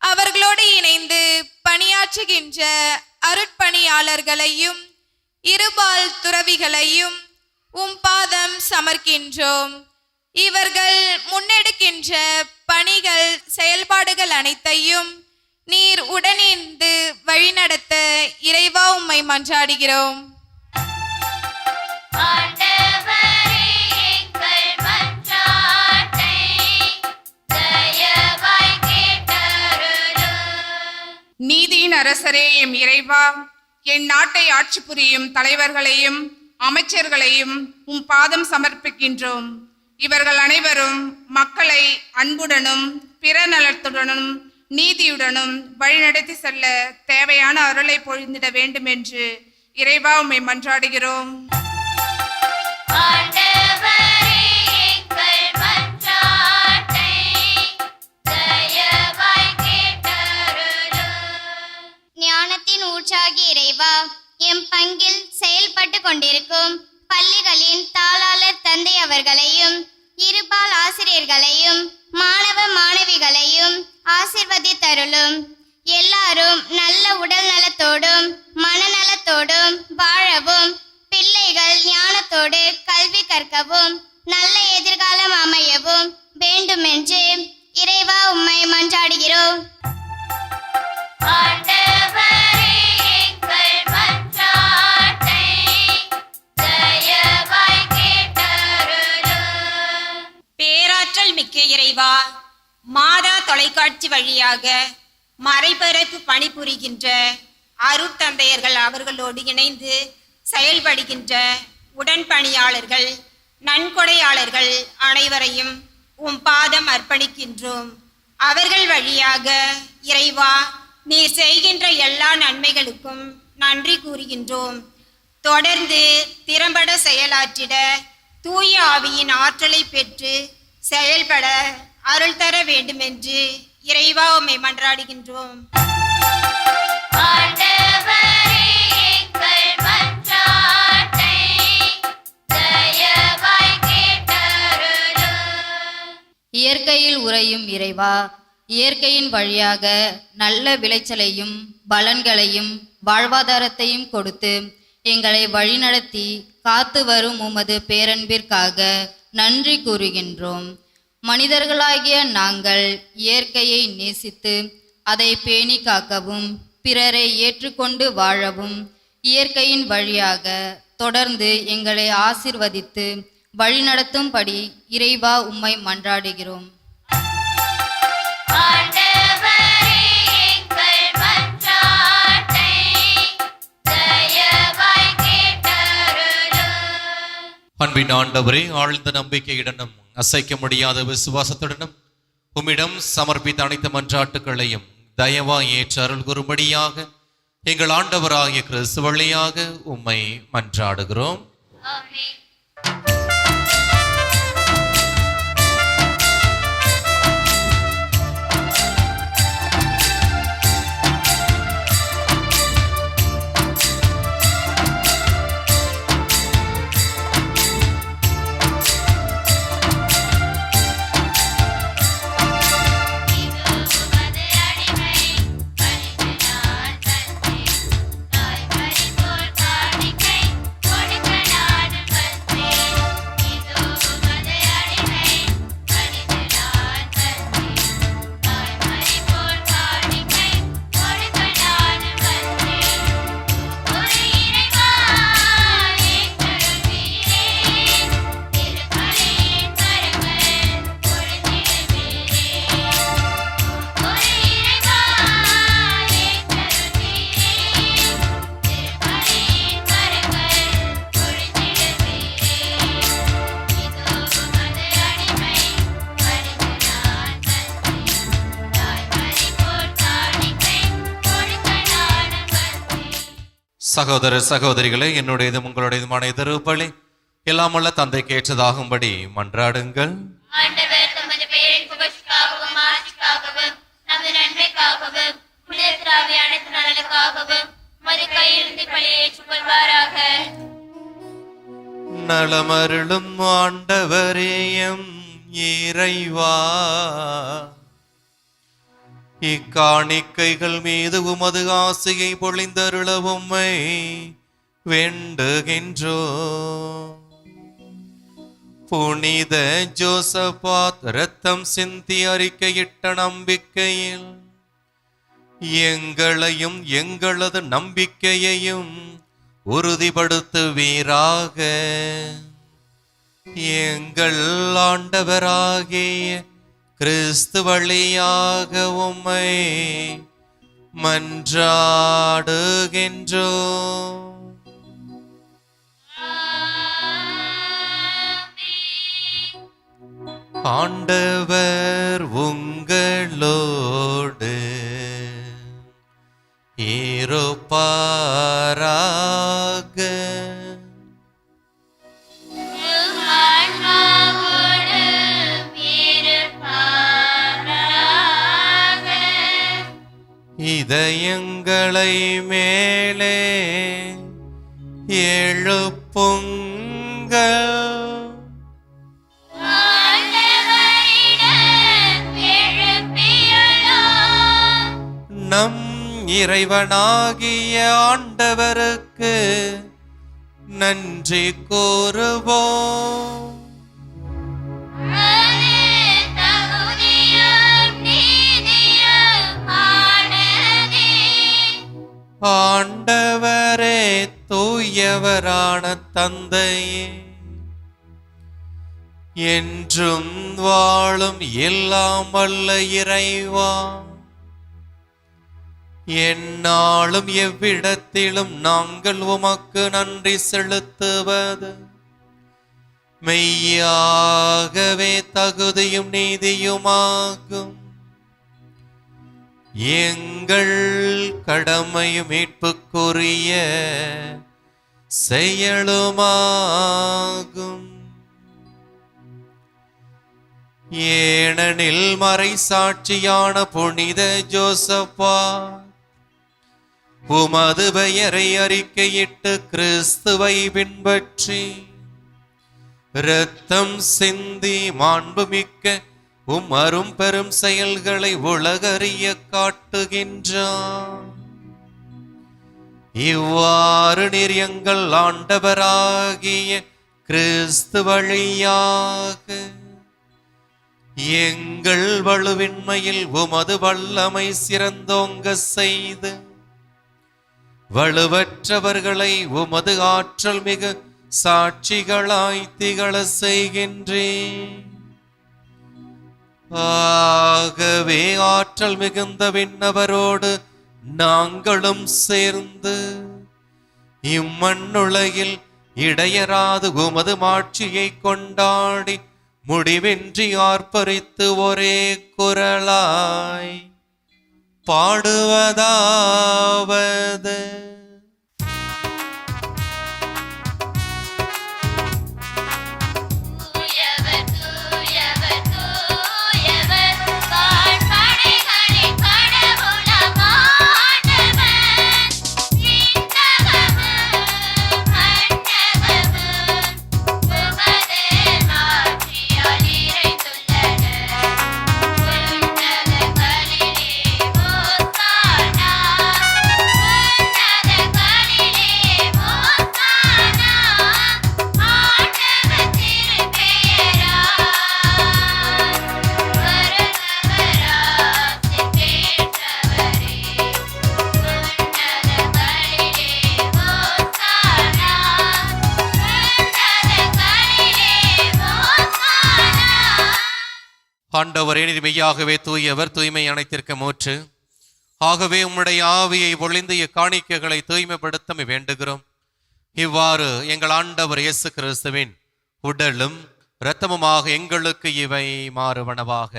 அவர்களோடு இணைந்து பணியாற்றுகின்ற அருட்பணியாளர்களையும் இருபால் துறவிகளையும் உம் பாதம் சமர்க்கின்றோம். இவர்கள் முன்னெடுக்கின்ற பணிகள் செயல்பாடுகள் அனைத்தையும் நீர் உடனிருந்து வழிநடத்த இறைவா உம்மை மன்றாடுகிறோம். நீதியின் அரசரே எம் இறைவா, என் நாட்டை ஆட்சி புரியும் தலைவர்களையும் அமைச்சர்களையும் உம் பாதம் சமர்ப்பிக்கின்றோம். இவர்கள் அனைவரும் மக்களை அன்புடனும் பிற நலத்துடனும் நீதியுடனும் வழிநடத்தி செல்ல தேவையான அருளை பொழிந்திட வேண்டும் என்று இறைவா உம்மை மன்றாடுகிறோம். ஞானத்தின் ஊற்றாகி இறைவா, எம் பங்கில் செயல்பட்டு கொண்டிருக்கும் பள்ளிகளின் தாளாளர் தந்தை அவர்களையும் இருபால் ஆசிரியர்களையும் மாணவ மாணவிகளையும் ஆசிர்வதித்தருளும். எல்லாரும் நல்ல உடல் நலத்தோடும் மனநலத்தோடும் வாழவும், பிள்ளைகள் ஞானத்தோடு கல்வி கற்கவும், நல்ல எதிர்காலம் அமையவும் வேண்டுமென்று இறைவா உம்மை மன்றாடுகிறோம். பேராற்றல் மிக்க இறைவா, மாதா தொலைக்காட்சி வழியாக மறைபரப்பு பணிபுரிகின்ற அருட்தந்தையர்கள் அவர்களோடு இணைந்து செயல்படுகின்ற உடன்பணியாளர்கள் நன்கொடையாளர்கள் அனைவரையும் உம் பாதம் அர்ப்பணிக்கின்றோம். அவர்கள் வழியாக இறைவா நீர் செய்கின்ற எல்லா நன்மைகளுக்கும் நன்றி கூறுகின்றோம். தொடர்ந்து திறம்பட செயலாற்றிட தூய ஆவியின் ஆற்றலை பெற்று செயல்பட அருள் தர வேண்டுமென்று இறைவா உம்மை மன்றாடுகின்றோம். இயற்கையில் உறையும் இறைவா, இயற்கையின் வழியாக நல்ல விளைச்சலையும் பலன்களையும் வாழ்வாதாரத்தையும் கொடுத்து எங்களை வழிநடத்தி காத்து வரும் உமது பேரன்பிற்காக நன்றி கூறுகின்றோம். மனிதர்களாகிய நாங்கள் இயற்கையை நேசித்து அதை பேணி காக்கவும் பிறரை ஏற்றுக்கொண்டு வாழவும் இயற்கையின் வழியாக தொடர்ந்து எங்களை ஆசிர்வதித்து வழிநடத்தும்படி இறைவா உம்மை மன்றாடுகிறோம். அன்பின் ஆண்டவரே, ஆழ்ந்த நம்பிக்கையுடனும் அசைக்க முடியாத விசுவாசத்துடனும் உம்மிடம் சமர்ப்பித்த அனைத்து மன்றாட்டுகளையும் தயவாய் ஏற்று அருள் கூறும்படியாக எங்கள் ஆண்டவராகிய கிறிஸ்து வழியாக உம்மை மன்றாடுகிறோம். சகோதர சகோதரிகளே, என்னுடையதும் உங்களுடையதுமான திருப்பலி எல்லாம் வல்ல தந்தைக்கு ஏற்றதாகும்படி மன்றாடுங்கள். ஆண்டவர் தமது பெயரின் புகழ்ச்சிக்காகவும் ஆட்சிக்காகவும் நமது நன்மைக்காகவும் புனிதராவி அனைத்து நலனுக்காகவும் மது கையிலிருந்து பலியை ஏற்றுக்கொள்வாராக. நலமருளும் ஆண்டவரேயம் இறைவா, இக்காணிக்கைகள் மீது உமது ஆசையை பொழிந்தருள உம்மை வேண்டுகின்றோ. புனித ஜோசபாத் இரத்தம் சிந்தி அறிக்கையிட்ட நம்பிக்கையில் எங்களையும் எங்களது நம்பிக்கையையும் உறுதிப்படுத்துவீராக. எங்கள் ஆண்டவராகிய கிறிஸ்து வழியாக உம்மை மன்றாடுகின்றோ. ஆண்டவர் உங்களோடு இருப்பாராக. இதயங்களை மேலே எழுப்புங்கள். நம் இறைவனாகிய ஆண்டவருக்கு நன்றி கூறுவோம். ஆண்டவரே தூயவரான தந்தையே, என்றும் வாழும் எல்லாம் வல்ல இறைவா, எந்நாளும் எவ்விடத்திலும் நாங்கள் உமக்கு நன்றி செலுத்துவது மெய்யாகவே தகுதியும் நீதியுமாகும். எங்கள் கடமையும் மீட்புக்குரிய செயலுமாகும். ஏனெனில் மறைசாட்சியான புனித ஜோசப்பா உமது பெயரை அறிக்கையிட்டு கிறிஸ்துவை பின்பற்றி இரத்தம் சிந்தி மாண்புமிக்க அரும் பெரும் செயல்களை உலகறிய காட்டுகின்றார். இவ்வாறு நீர் எங்கள் ஆண்டவராகிய கிறிஸ்து வழியாக எங்கள் வலுவின்மையில் உமது வல்லமை சிறந்தோங்க செய்து வலுவற்றவர்களை உமது ஆற்றல் மிகு சாட்சிகளாய் திகழ செய்கின்றேன். ஆகவே ஆற்றல் மிகுந்த விண்ணவரோடு நாங்களும் சேர்ந்து இம்மண்ணுலகில் இடையராது உமது மாட்சியை கொண்டாடி முடிவின்றி ஆர்ப்பரித்து ஒரே குரலாய் பாடுவதாவது: ஆண்டவரே, நீர் மெய்யாகவே தூயவர், தூய்மை அனைத்திற்கு மூச்சு. ஆகவே உம்முடைய ஆவியை பொழிந்து இக்காணிக்கைகளை தூய்மைப்படுத்த வேண்டுகிறோம். இவ்வாறு எங்கள் ஆண்டவர் இயேசு கிறிஸ்துவின் உடலும் இரத்தமுமாக எங்களுக்கு இவை மாறுவனவாக.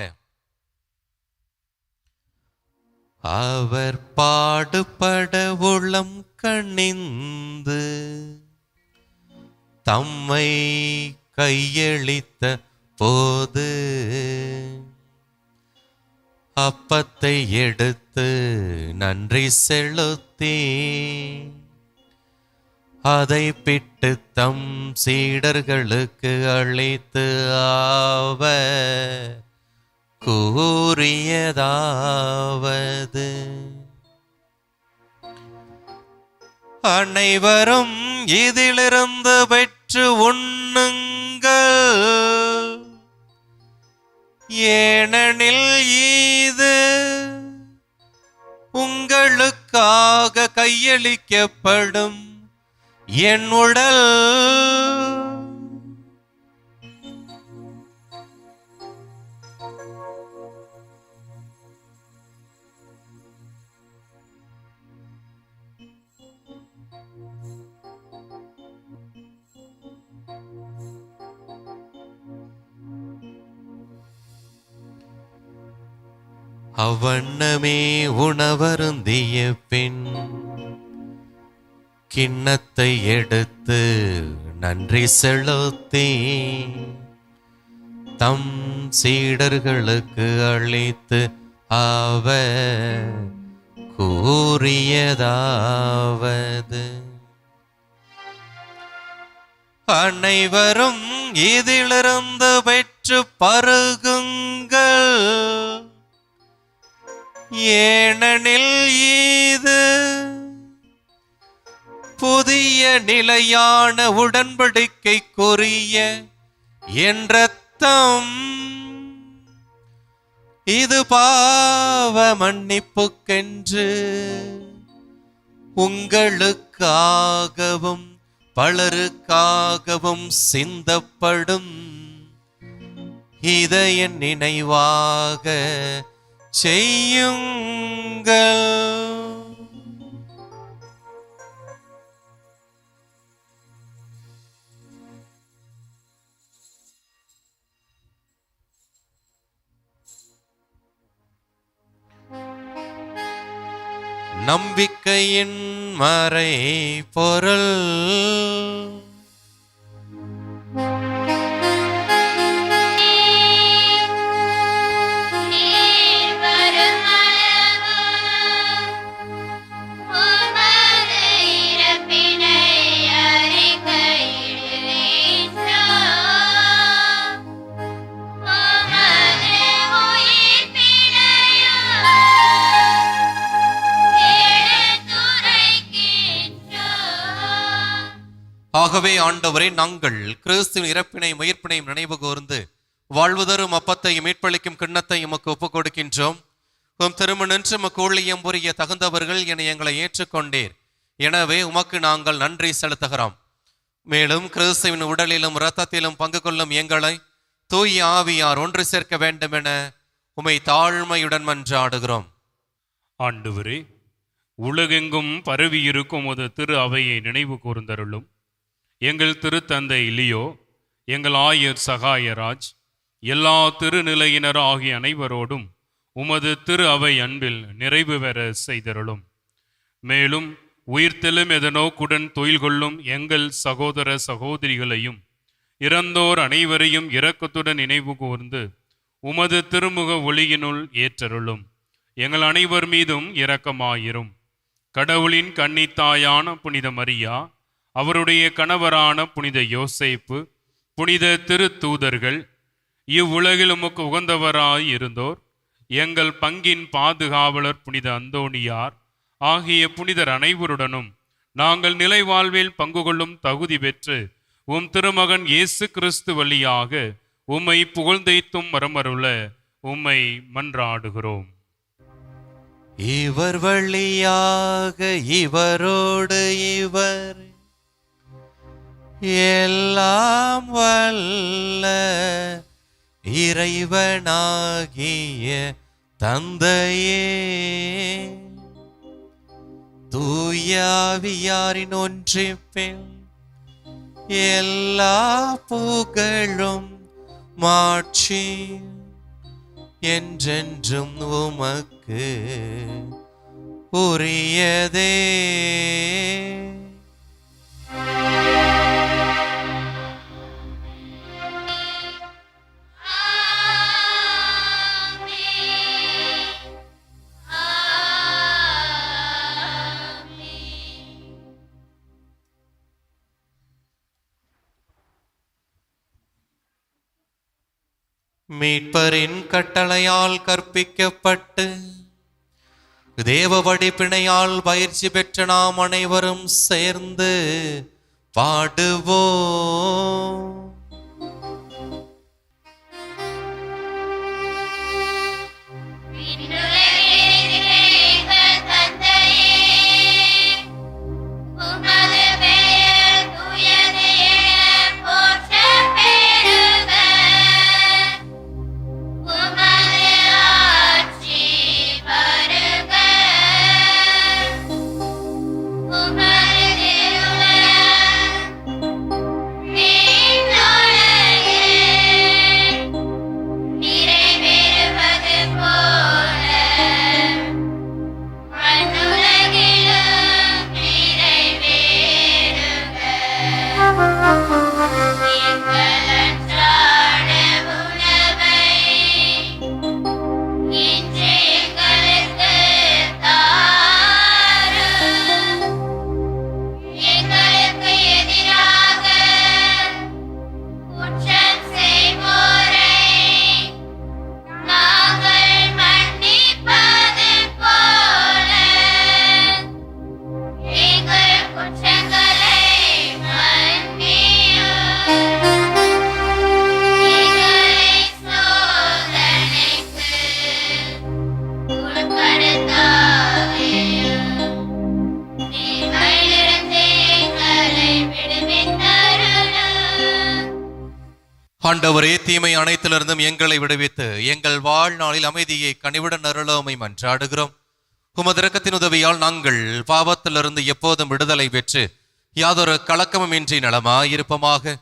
அவர் பாடுபட உளம் கனிந்து தம்மை கையளித்த போது அப்பத்தை எடுத்து நன்றி செலுத்தி அதை பிட்டு தம் சீடர்களுக்கு அளித்து அவர் கூறியதாவது: அனைவரும் இதிலிருந்து பெற்று உண்ணுங்கள், ஏனெனில் இது உங்களுக்காக கையளிக்கப்படும் என் உடல். அவ்வண்ணமே உணவருந்திய பின் கிண்ணத்தை எடுத்து நன்றி செலுத்தி தம் சீடர்களுக்கு அளித்து அவர் கூறியதாவது: அனைவரும் இதிலிருந்து பெற்று பருகுங்கள், ஏனெனில் இது புதிய நிலையான உடன்படிக்கைக்குரிய என் இரத்தம். இது பாவ மன்னிப்புக்கென்று உங்களுக்காகவும் பலருக்காகவும் சிந்தப்படும். இதை என் நினைவாக செய்யுங்கள். நம்பிக்கையின் மறை பொருள். ஆகவே ஆண்டவரே, நாங்கள் கிறிஸ்துவின் இறப்பினையும் உயிர்ப்பினையும் நினைவு கூர்ந்து வாழ்வுதரும் அப்பத்தையும் மீட்பளிக்கும் கிண்ணத்தை உமக்கு ஒப்புக் கொடுக்கின்றோம். உம் திருமணின்று உமக்கு ஊழியம் புரிய தகுந்தவர்கள் என எங்களை ஏற்றுக்கொண்டீர். எனவே உமக்கு நாங்கள் நன்றி செலுத்துகிறோம். மேலும் கிறிஸ்துவின் உடலிலும் இரத்தத்திலும் பங்கு கொள்ளும் எங்களை தூய ஆவியார் ஒன்று சேர்க்க வேண்டும் என உமை தாழ்மையுடன் மன்றாடுகிறோம். ஆண்டவரே, உலகெங்கும் பரவியிருக்கும் ஒரு திரு அவையை நினைவு கூர்ந்தருளும். எங்கள் திருத்தந்தை லியோ, எங்கள் ஆயர் சகாயராஜ், எல்லா திருநிலையினர் ஆகிய அனைவரோடும் உமது திரு அவை அன்பில் நிறைவு பெற செய்தருளும். மேலும் உயிர்த்தெழும் எதனோக்குடன் தொழில் கொள்ளும் எங்கள் சகோதர சகோதரிகளையும் இறந்தோர் அனைவரையும் இரக்கத்துடன் நினைவு கூர்ந்து உமது திருமுக ஒளியினுள் ஏற்றருளும். எங்கள் அனைவர் மீதும் இரக்கமாயிரும். கடவுளின் கன்னித்தாயான புனித மரியா, அவருடைய கணவரான புனித யோசேப்பு, புனித திருத்தூதர்கள், இவ்வுலகில் உமக்கு உகந்தவராய் இருந்தோர், எங்கள் பங்கின் பாதுகாவலர் புனித அந்தோணியார் ஆகிய புனிதர் அனைவருடனும் நாங்கள் நிலை வாழ்வில் பங்கு கொள்ளும் தகுதி பெற்று உம் திருமகன் இயேசு கிறிஸ்து வழியாக உம்மை புகழ்ந்தைத்தும் வரமருள உம்மை மன்றாடுகிறோம். இவர் வழியாக இவரோடு இவர் எல்லாம் வல்ல இறைவனாகிய தந்தையே, தூயாவியாரின் ஒன்றிப்பில் எல்லா புகழும் மாட்சி என்றென்றும் உமக்கு உரியதே. மீட்பரின் கட்டளையால் கற்பிக்கப்பட்டு தேவ வடிப்பினையால் பயிற்சி பெற்ற நாம் அனைவரும் சேர்ந்து பாடுவோம். ஆண்டவரே, தீமை அனைத்திலிருந்தும் எங்களை விடுவித்து எங்கள் வாழ்நாளில் அமைதியை கனிவுடன் அருளோமை மன்றாடுகிறோம். உமது இரக்கத்தின் உதவியால் நாங்கள் பாவத்திலிருந்து எப்போதும் விடுதலை பெற்று யாதொரு கலக்கமும் இன்றி நலமாயிருப்பமாக.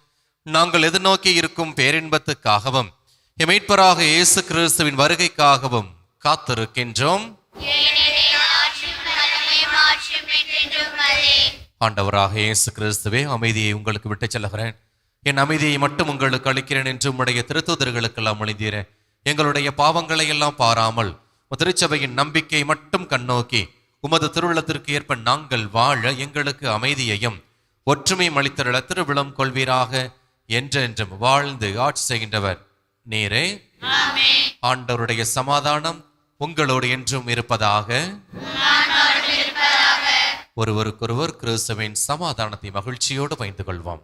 நாங்கள் எதிர்நோக்கி இருக்கும் பேரின்பத்துக்காகவும் மீட்பராக இயேசு கிறிஸ்துவின் வருகைக்காகவும் காத்திருக்கின்றோம். ஆண்டவராக இயேசு கிறிஸ்துவே, அமைதியை உங்களுக்கு விட்டு செல்கிறேன், என் அமைதியை மட்டும் உங்களுக்கு அளிக்கிறேன் என்று உம்முடைய திருத்தூதர்களுக்கெல்லாம் மொழிந்தீரேன். எங்களுடைய பாவங்களை எல்லாம் பாராமல் திருச்சபையின் நம்பிக்கை மட்டும் கண்ணோக்கி உமது திருவுள்ளத்திற்கு ஏற்ப நாங்கள் வாழ எங்களுக்கு அமைதியையும் ஒற்றுமையும் அளித்தருள திருவிழம் கொள்வீராக. என்றென்றும் வாழ்ந்து ஆட்சி செய்கின்றவர் நீரே. ஆண்டவருடைய சமாதானம் உங்களோடு என்றும் இருப்பதாக. ஒருவருக்கொருவர் கிறிஸ்துவின் சமாதானத்தை மகிழ்ச்சியோடு பகிர்ந்து கொள்வோம்.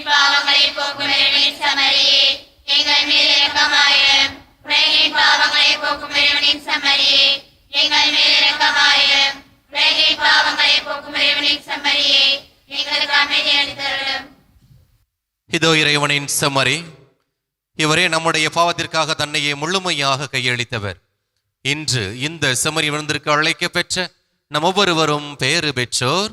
பாவங்களை போக்கும் இறைவனின் சமரியே, எங்கள் மேல் இரக்கமாயிரும். உலகின் பாவங்களை போக்கும் இறைவனின் சமரியே, எங்கள் மேல் இரக்கமாயிரும். உலகின் பாவங்களை போக்கும் இறைவனின் சமரியே, எங்களுக்கு அமைதி அளித்தருளும். இதோ இறைவனின் செம்மறி, இவரே நம்முடைய பாவத்திற்காக தன்னையே முழுமையாக கையளித்தவர். இன்று இந்த செம்மறி விருந்திற்கு அழைக்க பெற்ற நம் ஒவ்வொருவரும் பேறு பெற்றோர்.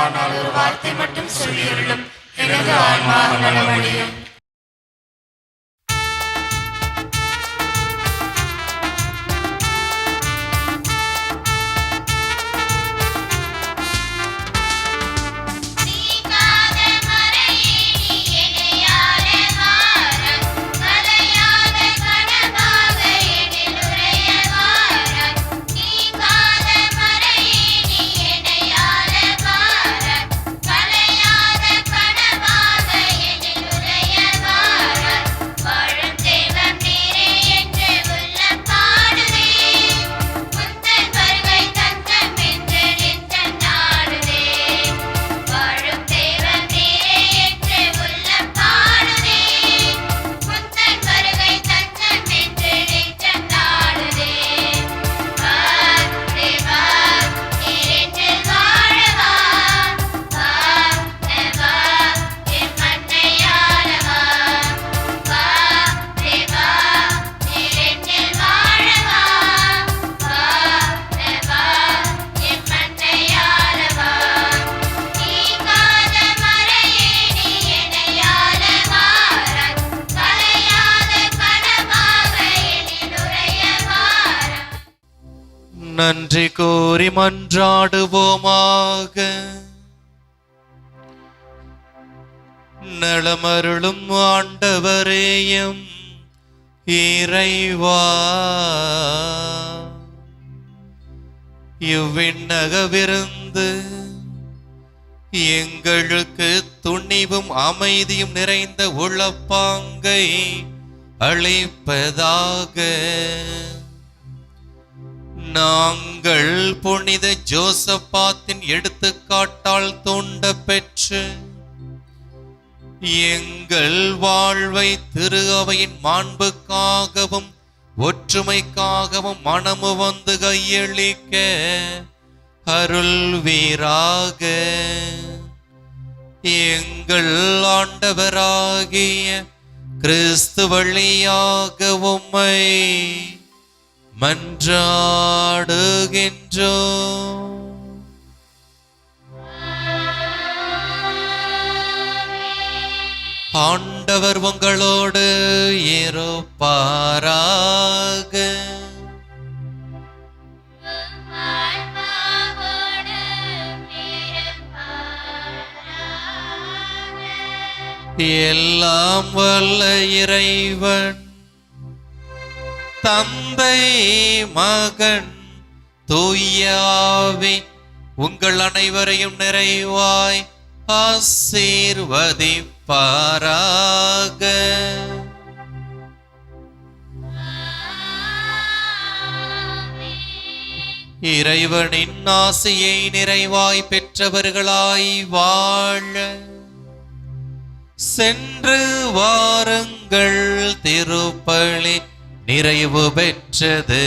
ஆனால் ஒரு வார்த்தை மட்டும் சொல்லியிருக்கும், எனது ஆன்மா நலமடையும். நன்றி கூறி மன்றாடுவோமாக. நலமருளும் ஆண்டவரேயும் இறைவா, இவ்விண்ணக விருந்து எங்களுக்கு துணிவும் அமைதியும் நிறைந்த உளப்பாங்கை அளிப்பதாக. நாங்கள் புனித ஜோசப்பாத்தின் எடுத்துக்காட்டால் தூண்ட பெற்று எங்கள் வாழ்வை திரு அவையின் மாண்புக்காகவும் ஒற்றுமைக்காகவும் மனமு வந்து கையளிக்க அருள்வீராக. எங்கள் ஆண்டவராகிய கிறிஸ்து வழியாக உம்மை மன்றாடுகின்றோம். ஆண்டவர் உங்களோடு இருப்பாராக. எல்லாம் வல்ல இறைவன் தந்தை மகன் தூய ஆவி உங்கள் அனைவரையும் நிறைவாய் ஆசீர்வதிப்பாராக. இறைவனின் ஆசையை நிறைவாய் பெற்றவர்களாய் வாழ சென்று வாருங்கள், திருப்பலி நிறைவு பெற்றது.